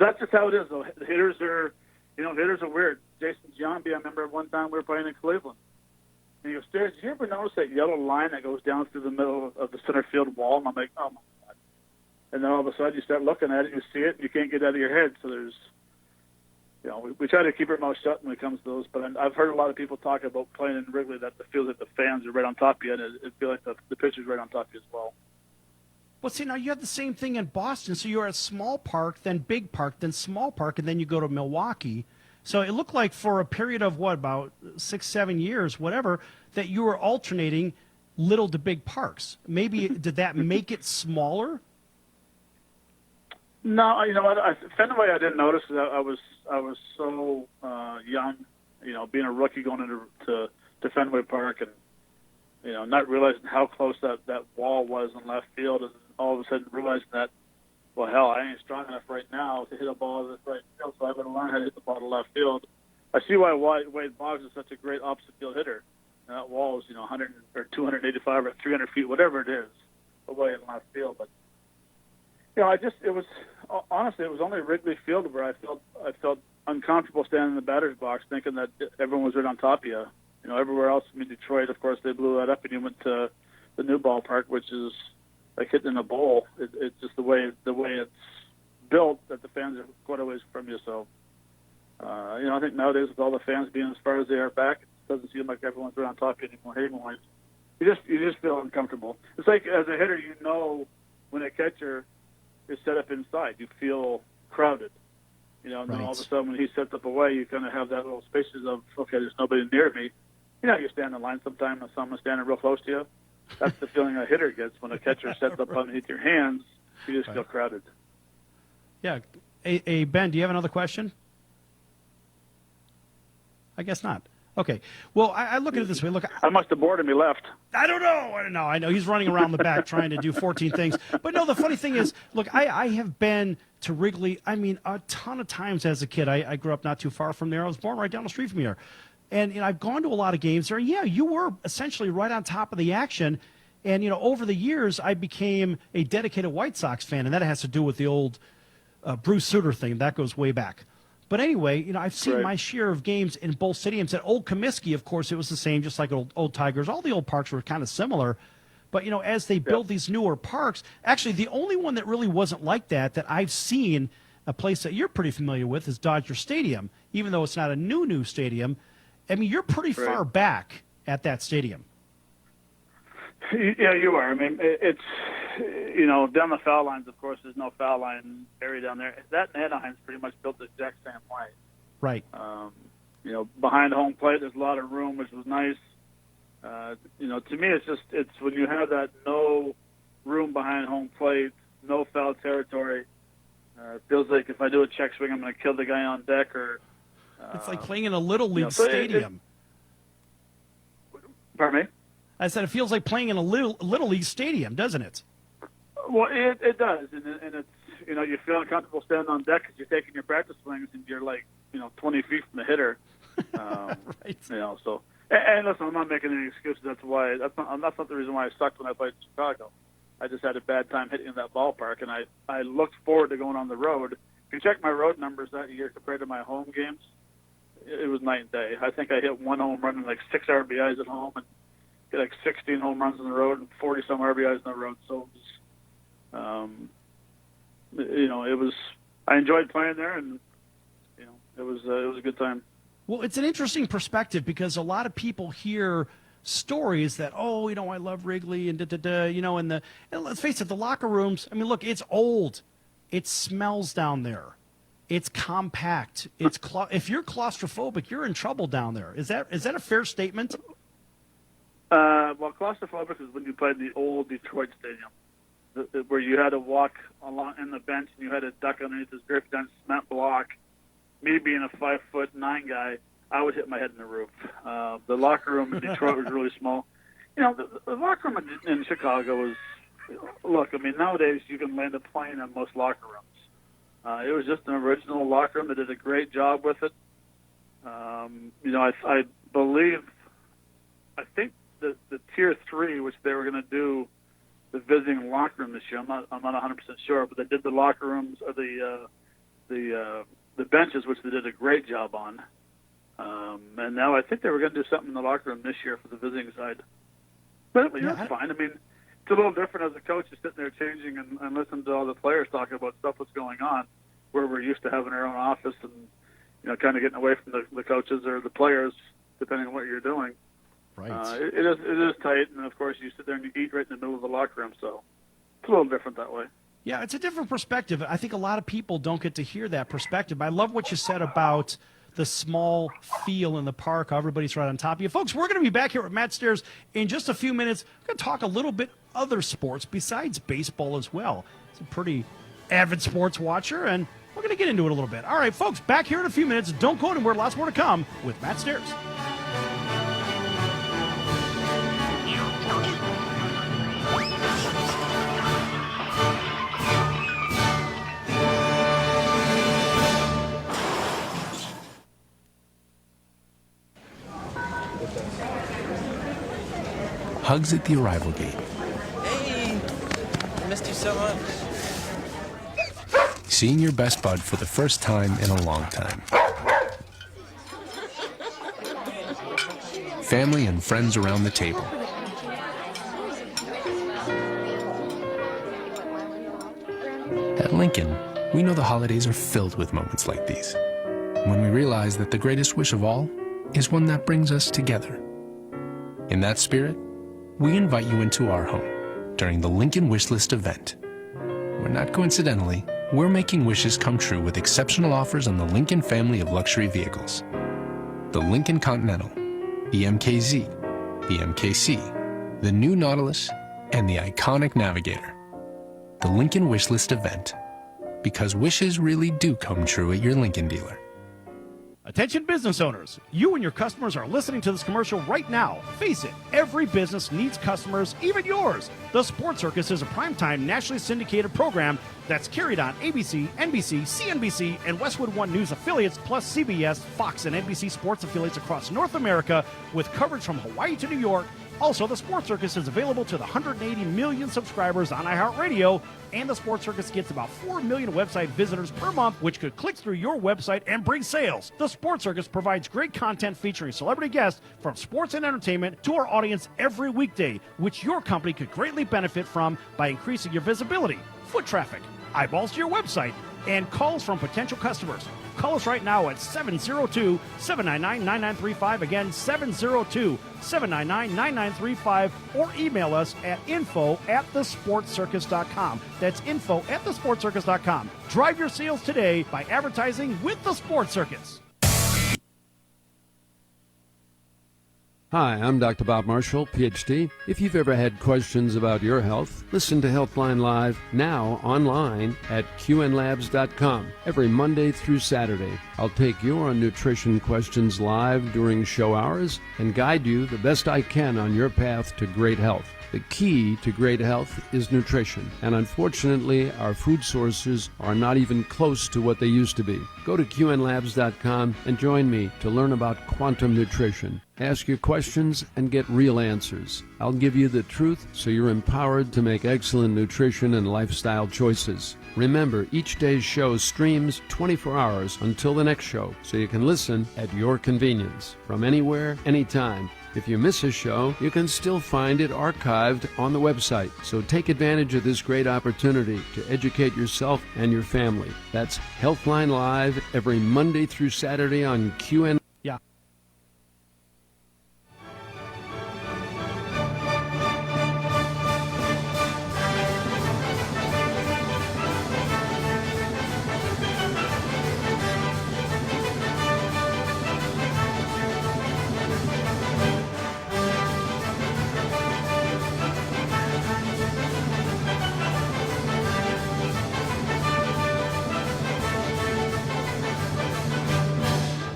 that's just how it is, though. The hitters are weird. Jason Giambi, I remember one time we were playing in Cleveland. And he goes, Stairs, did you ever notice that yellow line that goes down through the middle of the center field wall? And I'm like, oh, my God. And then all of a sudden you start looking at it, you see it, and you can't get it out of your head. So we try to keep our mouth shut when it comes to those. But I've heard a lot of people talk about playing in Wrigley that it feels like the fans are right on top of you, and it feels like the pitcher's right on top of you as well. Well, see, now you have the same thing in Boston. So you're at small park, then big park, then small park, and then you go to Milwaukee. So it looked like for a period of, about 6-7 years, whatever, that you were alternating little to big parks. Maybe did that make it smaller? No, you know what? Fenway I didn't notice because I was so young, being a rookie going into Fenway Park and not realizing how close that wall was in left field, and all of a sudden realizing that, well, hell, I ain't strong enough right now to hit a ball to this right field, so I better learn how to hit the ball to left field. I see why Wade Boggs is such a great opposite field hitter. And that wall is 100 or 285 or 300 feet, whatever it is, away in left field. But it was only Wrigley Field where I felt uncomfortable standing in the batter's box, thinking that everyone was right on top of you. Everywhere else, Detroit, of course, they blew that up, and you went to the new ballpark, which is like hitting a bowl. It's just the way it's built that the fans are quite a ways from you. So, I think nowadays with all the fans being as far as they are back, it doesn't seem like everyone's right on top of you anymore. You just feel uncomfortable. It's like as a hitter, when a catcher is set up inside, you feel crowded. And then all of a sudden when he sets up away, you kind of have that little spaces of, okay, there's nobody near me. You stand in line sometime and someone's standing real close to you. That's the feeling a hitter gets when a catcher sets up underneath your hands. You just feel crowded. Yeah. Hey, Ben, do you have another question? I guess not. Okay. Well, I look at it this way. Look, I must have bored him. He left. I don't know. I know. He's running around the back trying to do 14 things. But no, the funny thing is, look, I have been to Wrigley, a ton of times as a kid. I grew up not too far from there. I was born right down the street from here. And I've gone to a lot of games there. Yeah, you were essentially right on top of the action. And, over the years, I became a dedicated White Sox fan, and that has to do with the old Bruce Sutter thing. That goes way back. But anyway, I've seen my share of games in both stadiums. At Old Comiskey, of course, it was the same, just like old Tigers. All the old parks were kind of similar. But, as they build these newer parks, actually the only one that really wasn't like that I've seen, a place that you're pretty familiar with, is Dodger Stadium. Even though it's not a new stadium, you're pretty far back at that stadium. Yeah, you are. It's, down the foul lines, of course, there's no foul line area down there. That in Anaheim's pretty much built the exact same way. Right. Behind home plate, there's a lot of room, which was nice. To me, it's when you have that no room behind home plate, no foul territory. It feels like if I do a check swing, I'm going to kill the guy on deck. Or it's like playing in a little league stadium. Pardon me? I said it feels like playing in a little league stadium, doesn't it? Well, it does, and it's you feel uncomfortable standing on deck because you're taking your practice swings and you're 20 feet from the hitter. Right. So. And listen, I'm not making any excuses. That's not the reason why I sucked when I played in Chicago. I just had a bad time hitting in that ballpark, and I looked forward to going on the road. If you check my road numbers that year compared to my home games, it was night and day. I think I hit one home run and 6 RBIs at home, and get 16 home runs on the road and 40-some RBIs on the road. So it was. I enjoyed playing there, and it was a good time. Well, it's an interesting perspective because a lot of people hear stories that, I love Wrigley and and let's face it, the locker rooms. Look, it's old, it smells down there, it's compact, if you're claustrophobic, you're in trouble down there. Is that a fair statement? Well, claustrophobic is when you played the old Detroit Stadium, where you had to walk along in the bench and you had to duck underneath this very dense cement block. Me being a 5'9" guy, I would hit my head in the roof. The locker room in Detroit was really small. The locker room in Chicago was. Look, nowadays you can land a plane in most locker rooms. It was just an original locker room. They did a great job with it. I think the tier 3, which they were going to do, the visiting locker room this year. I'm not 100% sure, but they did the locker rooms or the benches, which they did a great job on. And now I think they were going to do something in the locker room this year for the visiting side. But it's fine. It's a little different as a coach, just sitting there changing and listening to all the players talking about stuff that's going on, where we're used to having our own office and kind of getting away from the coaches or the players, depending on what you're doing. Right. It is tight, and of course you sit there and you eat right in the middle of the locker room, so it's a little different that way. Yeah, it's a different perspective. I think a lot of people don't get to hear that perspective. I love what you said about the small feel in the park, how everybody's right on top of you. Folks, we're going to be back here with Matt Stairs in just a few minutes. We're going to talk a little bit other sports besides baseball as well. He's a pretty avid sports watcher, and we're going to get into it a little bit. All right, folks, back here in a few minutes. Don't go anywhere. Lots more to come with Matt Stairs. Hugs at the arrival gate. Hey, I missed you so much. Seeing your best bud for the first time in a long time. Family and friends around the table. At Lincoln, we know the holidays are filled with moments like these, when we realize that the greatest wish of all is one that brings us together. In that spirit, we invite you into our home during the Lincoln Wishlist event, where not coincidentally, we're making wishes come true with exceptional offers on the Lincoln family of luxury vehicles. The Lincoln Continental, the MKZ, the MKC, the new Nautilus, and the iconic Navigator. The Lincoln Wishlist event, because wishes really do come true at your Lincoln dealer. Attention business owners, you and your customers are listening to this commercial right now. Face it, every business needs customers, even yours. The Sports Circus is a primetime nationally syndicated program that's carried on ABC, NBC, CNBC, and Westwood One News affiliates, plus CBS, Fox, and NBC sports affiliates across North America, with coverage from Hawaii to New York. Also, the Sports Circus is available to the 180 million subscribers on iHeartRadio, and the Sports Circus gets about 4 million website visitors per month, which could click through your website and bring sales. The Sports Circus provides great content featuring celebrity guests from sports and entertainment to our audience every weekday, which your company could greatly benefit from by increasing your visibility, foot traffic, eyeballs to your website, and calls from potential customers. Call us right now at 702-799-9935. Again, 702-799-9935. Or email us at info@thesportscircus.com. That's info@thesportscircus.com. Drive your sales today by advertising with the Sports Circus. Hi, I'm Dr. Bob Marshall, PhD. If you've ever had questions about your health, listen to Healthline Live now online at qnlabs.com every Monday through Saturday. I'll take your nutrition questions live during show hours and guide you the best I can on your path to great health. The key to great health is nutrition, and unfortunately, our food sources are not even close to what they used to be. Go to qnlabs.com and join me to learn about quantum nutrition. Ask your questions and get real answers. I'll give you the truth so you're empowered to make excellent nutrition and lifestyle choices. Remember, each day's show streams 24 hours until the next show, so you can listen at your convenience, from anywhere, anytime. If you miss a show, you can still find it archived on the website. So take advantage of this great opportunity to educate yourself and your family. That's Healthline Live every Monday through Saturday on QN. Yeah.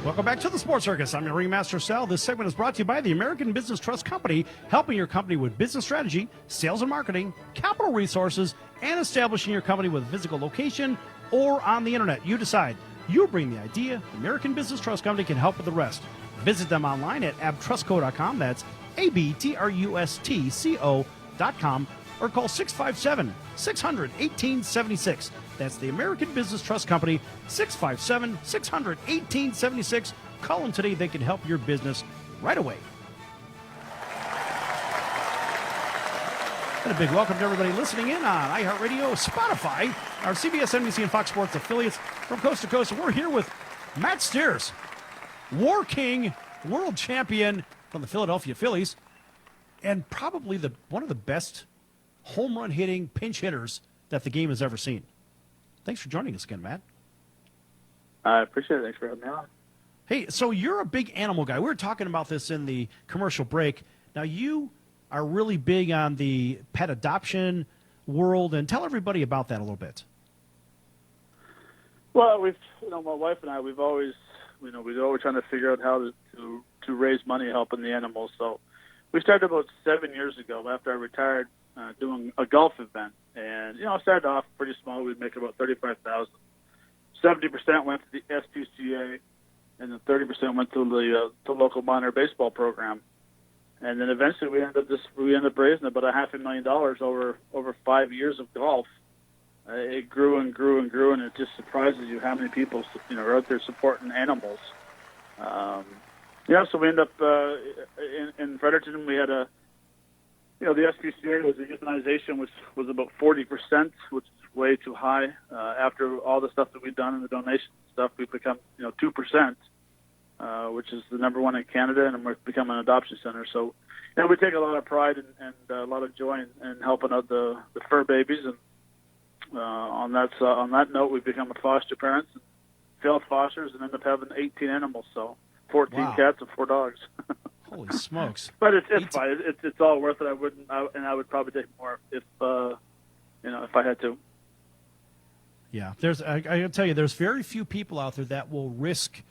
Welcome back to the Sports Circus. I'm your Ringmaster Sal. This segment is brought to you by the American Business Trust Company, helping your company with business strategy, sales and marketing, capital resources, and establishing your company with a physical location or on the internet. You decide. You bring the idea. The American Business Trust Company can help with the rest. Visit them online at abtrustco.com. That's abtrustco.com, or call 657-600-1876. That's the American Business Trust Company, 657-600-1876. Call them today. They can help your business right away. And a big welcome to everybody listening in on iHeartRadio, Spotify, our CBS, NBC, and Fox Sports affiliates from coast to coast. And we're here with Matt Steers, War King, world champion from the Philadelphia Phillies, and probably one of the best home run hitting pinch hitters that the game has ever seen. Thanks for joining us again, Matt. I appreciate it. Thanks for having me on. Hey, so you're a big animal guy. We were talking about this in the commercial break. Now, you are really big on the pet adoption world, and tell everybody about that a little bit. Well, my wife and I, we're always trying to figure out how to raise money helping the animals. So we started about 7 years ago after I retired, doing a golf event. And, I started off pretty small. We'd make about $35,000. 70% went to the SPCA, and then 30% went to the local minor baseball program. And then eventually we ended up raising about $500,000 over 5 years of golf. It grew and grew and grew, and it just surprises you how many people are out there supporting animals. So we ended up in Fredericton. We had the SPCA was a euthanization, which was about 40%, which is way too high. After all the stuff that we've done in the donation stuff, we've become 2%, which is the number one in Canada, and we've become an adoption center. So we take a lot of pride and a lot of joy in helping out the fur babies. And on that note, we've become a foster parents, failed fosters, and end up having 18 animals. So 14 cats and 4 dogs. Holy smokes! But it's fine. It's all worth it. I would probably take more if I had to. Yeah, I gotta tell you, there's very few people out there that will risk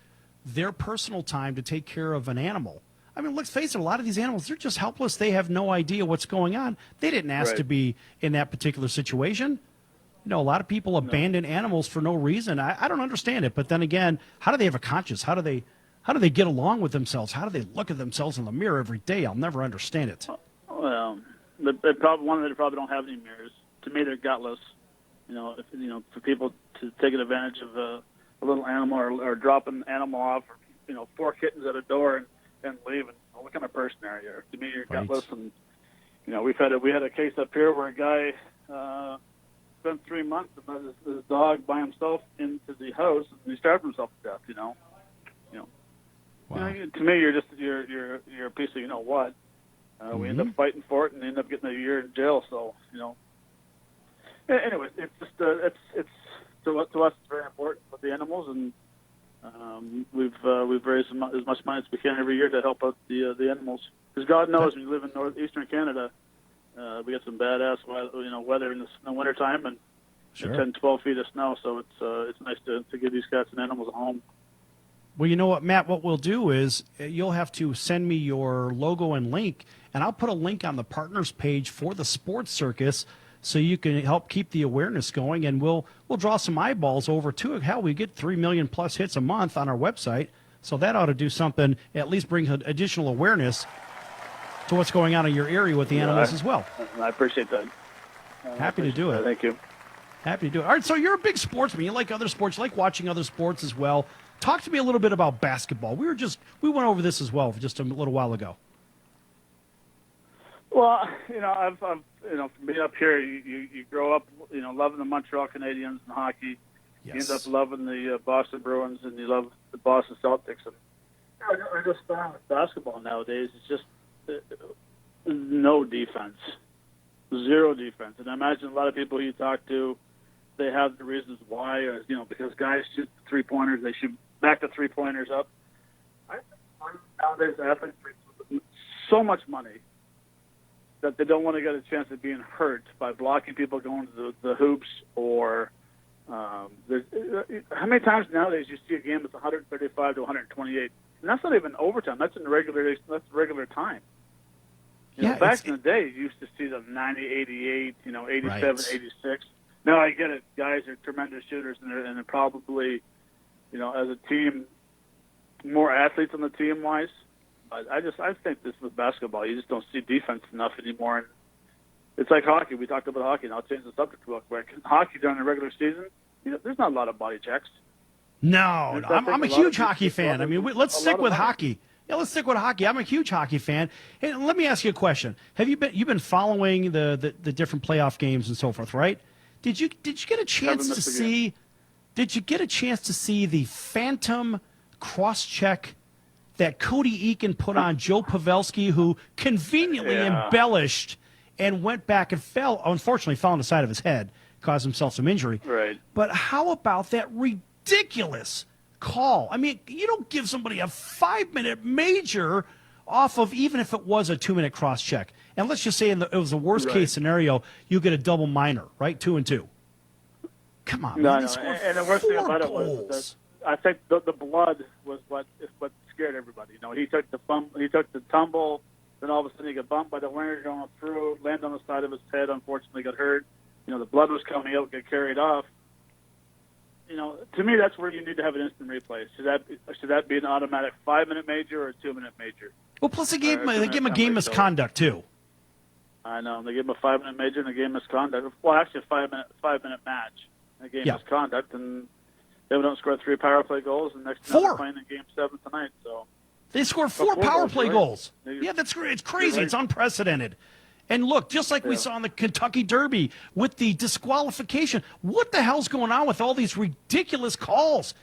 their personal time to take care of an animal. I mean, let's face it, a lot of these animals, they're just helpless. They have no idea what's going on. They didn't ask to be in that particular situation. A lot of people abandon animals for no reason. I don't understand it. But then again, how do they have a conscience? How do they get along with themselves? How do they look at themselves in the mirror every day? I'll never understand it. Well, they probably don't have any mirrors. To me, they're gutless. For people to take advantage of a little animal or drop an animal off, 4 kittens at a door and leave. And what kind of person are you? To me, you're gutless. And we had a case up here where a guy spent 3 months and let his dog by himself into the house, and he starved himself to death. Wow. To me, you're a piece of what. We end up fighting for it and end up getting a year in jail. So Anyway, it's just it's to us it's very important with the animals, and we've raised as much money as we can every year to help out the animals. Because God knows, when you live in northeastern Canada, we get some badass weather in the wintertime and 10, 12 feet of snow. So it's nice to give these cats and animals a home. Well, you know what, Matt, what we'll do is you'll have to send me your logo and link, and I'll put a link on the partners page for the Sports Circus so you can help keep the awareness going, and we'll draw some eyeballs over to it. Hell, we get 3 million plus hits a month on our website, so that ought to do something, at least bring additional awareness to what's going on in your area with the animals as well. I appreciate that. Happy to do it. Thank you. Happy to do it. All right, so you're a big sportsman. You like other sports. You like watching other sports as well. Talk to me a little bit about basketball. We went over this as well just a little while ago. Well, I've from being up here, you grow up, loving the Montreal Canadiens and hockey. Yes. You end up loving the Boston Bruins, and you love the Boston Celtics. And I just found with basketball nowadays, it's just no defense, zero defense. And I imagine a lot of people you talk to, they have the reasons why, because guys shoot 3-pointers, they shoot back to 3-pointers up. Nowadays, athletes make so much money that they don't want to get a chance of being hurt by blocking people going to the hoops or how many times nowadays you see a game that's 135 to 128, and that's not even overtime. That's in regular time. Back in the day, you used to see them 90, 88, 87, right. 86. Now I get it. Guys are tremendous shooters, and they're probably, as a team, more athletes on the team wise. But I think this with basketball, you just don't see defense enough anymore. And it's like hockey. We talked about hockey, and I'll change the subject real quick. Hockey during the regular season, there's not a lot of body checks. No, I'm a huge hockey fan. I mean, let's stick with hockey. Yeah, let's stick with hockey. I'm a huge hockey fan. And let me ask you a question. You've been following the different playoff games and so forth, right? Did you get a chance to see did you get a chance to see the phantom cross-check that Cody Eakin put on Joe Pavelski, who conveniently embellished and went back and unfortunately fell on the side of his head, caused himself some injury. Right. But how about that ridiculous call? I mean, you don't give somebody a 5-minute major off of, even if it was a 2-minute cross-check. And let's just say it was a worst-case scenario, you get a double minor, right? 2 and 2. Come on, man. And the worst thing about it was that I think the blood was what scared everybody. You know, he took the tumble, then all of a sudden he got bumped by the winger going through, landed on the side of his head, unfortunately got hurt. You know, the blood was coming out, get carried off. You know, to me, that's where you need to have an instant replay. Should that be an automatic 5-minute major or a 2-minute major? Well, plus they gave him a game misconduct too. I know they gave him a 5-minute major and a game misconduct. Well, actually, a 5-minute match and a game misconduct, and they don't score 3 power play goals, and next time they're playing in Game 7 tonight. So they scored 4 power play goals. Yeah, that's great. It's crazy. Right. It's unprecedented. And look, just like we saw in the Kentucky Derby with the disqualification, what the hell's going on with all these ridiculous calls?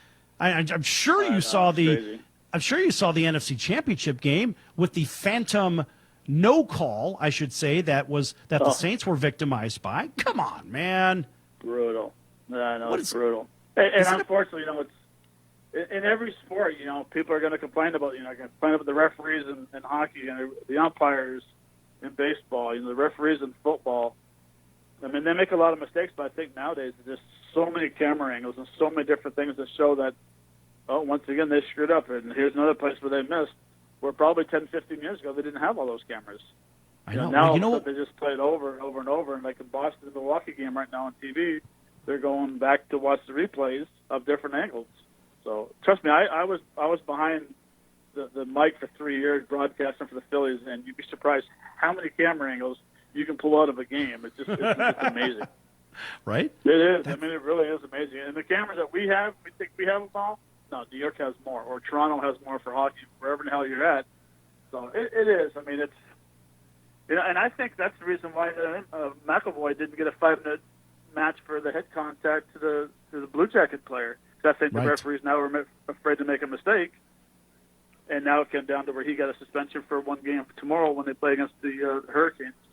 I'm sure you saw the NFC Championship game with the phantom no call, I should say, that the Saints were victimized by. Come on, man. Brutal. I know, it's brutal. And unfortunately, you know, it's in every sport. You know, people are going to complain about the referees in hockey and the umpires in baseball. You know, the referees in football. I mean, they make a lot of mistakes, but I think nowadays there's just so many camera angles and so many different things that show that, once again, they screwed up. And here's another place where they missed, where probably 10, 15 years ago they didn't have all those cameras. I know. Now they just play it over and over and over. And like in Boston and Milwaukee game right now on TV, they're going back to watch the replays of different angles. So trust me, I was behind the mic for 3 years broadcasting for the Phillies, and you'd be surprised how many camera angles you can pull out of a game. It's just amazing. Right? It is. I mean, it really is amazing. And the cameras that we have, we think we have them all. No, New York has more, or Toronto has more for hockey, wherever the hell you're at. So it is. I mean, it's, you know, and I think that's the reason why McAvoy didn't get a 5-minute match for the head contact to the Blue Jacket player. Because I think the referees now are afraid to make a mistake, and now it came down to where he got a suspension for 1 game tomorrow when they play against the Hurricanes /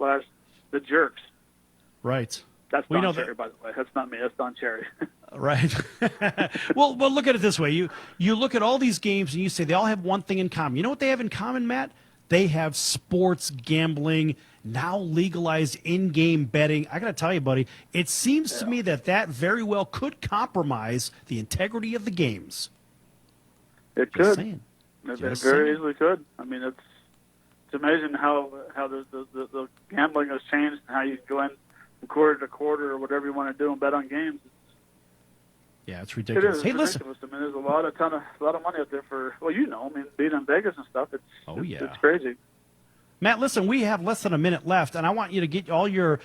the Jerks. Right. That's Don Cherry, by the way. That's not me. That's Don Cherry. Right. Well, look at it this way. You look at all these games and you say they all have one thing in common. You know what they have in common, Matt? They have sports gambling, now legalized in-game betting. I got to tell you, buddy, it seems to me that very well could compromise the integrity of the games. It could. It very easily could. I mean, it's amazing how the gambling has changed and how you go in from quarter to quarter or whatever you want to do and bet on games. Yeah, it's ridiculous. It is ridiculous. I mean, there's a lot of money out there for, well, you know, I mean, being in Vegas and stuff, it's crazy. Matt, listen, we have less than a minute left, and I want you to get all your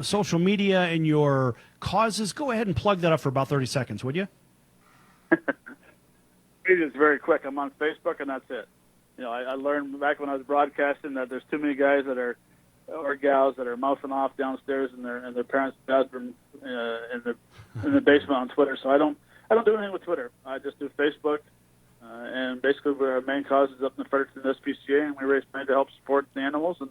social media and your causes. Go ahead and plug that up for about 30 seconds, would you? It's very quick. I'm on Facebook, and that's it. You know, I learned back when I was broadcasting that there's too many guys or gals that are mouthing off downstairs in their parents' bedroom in the basement on Twitter. So I don't do anything with Twitter. I just do Facebook, and basically our main cause is up in the Fredericton SPCA, and we raise money to help support the animals. And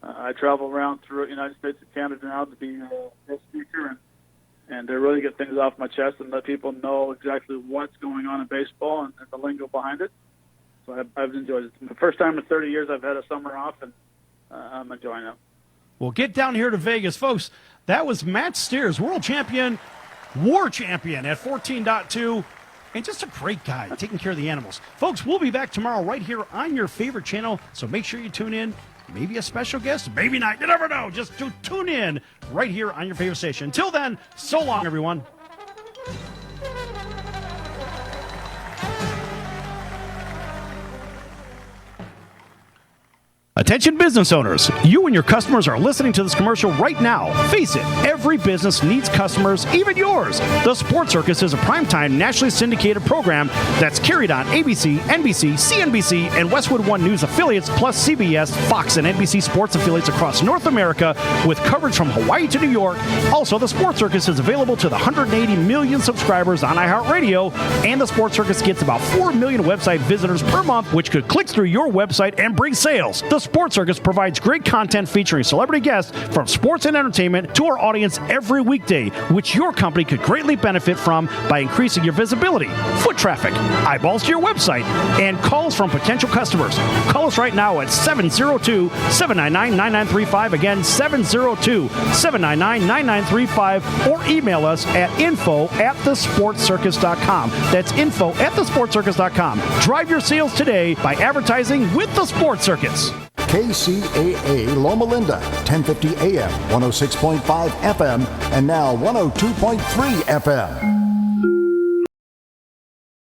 I travel around through the United States and Canada now to be a guest speaker and to really get things off my chest and let people know exactly what's going on in baseball and the lingo behind it. So I've enjoyed it. It's the first time in 30 years I've had a summer off, and I'm enjoying it. Well, get down here to Vegas, folks. That was Matt Steers, world champion, war champion at 14.2, and just a great guy taking care of the animals. Folks, we'll be back tomorrow right here on your favorite channel, so make sure you tune in. Maybe a special guest, maybe not. You never know. Just tune in right here on your favorite station. Until then, so long, everyone. Attention. Attention business owners, you and your customers are listening to this commercial right now. Face it, every business needs customers, even yours. The Sports Circus is a primetime nationally syndicated program that's carried on ABC, NBC, CNBC, and Westwood One News affiliates, plus CBS, Fox, and NBC Sports affiliates across North America, with coverage from Hawaii to New York. Also, the Sports Circus is available to the 180 million subscribers on iHeartRadio, and the Sports Circus gets about 4 million website visitors per month, which could click through your website and bring sales. The Sports Circus provides great content featuring celebrity guests from sports and entertainment to our audience every weekday, which your company could greatly benefit from by increasing your visibility, foot traffic, eyeballs to your website, and calls from potential customers. Call us right now at 702-799-9935. Again, 702-799-9935, or email us at info@thesportscircus.com. That's info@thesportscircus.com. Drive your sales today by advertising with the Sports Circus. KCAA Loma Linda, 1050 AM, 106.5 FM, and now 102.3 FM.